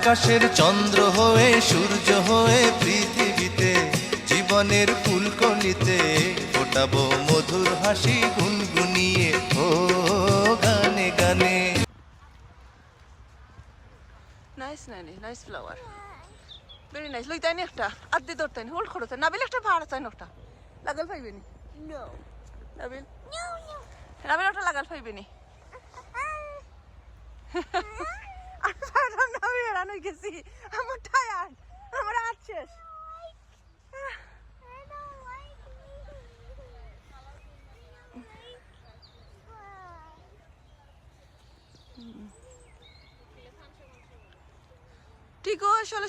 আকাশের চন্দ্র হয়ে সূর্য হয়ে পৃথিবীতে জীবনের ফুলকলিতে ফোটাবো মধুর হাসি গুনগুনিয়ে ও গানে গানে। নাইস নানি, নাইস ফ্লাওয়ার, ভেরি নাইস। লই তাইনি একটা আদ্দি দর তাইনি হোল্ড করো তাই নাবিল একটা ভাড়া চাই একটা লাগাল পাইবেনি। No. Nabil No, no. Nabil ওটা লাগাল পাইবেনি। আমি পারলাম না, আমি হেরান হয়ে গেছি, আমার টায়ার্ড, আমার হাত শেষ। I don't like ঠিক আসলে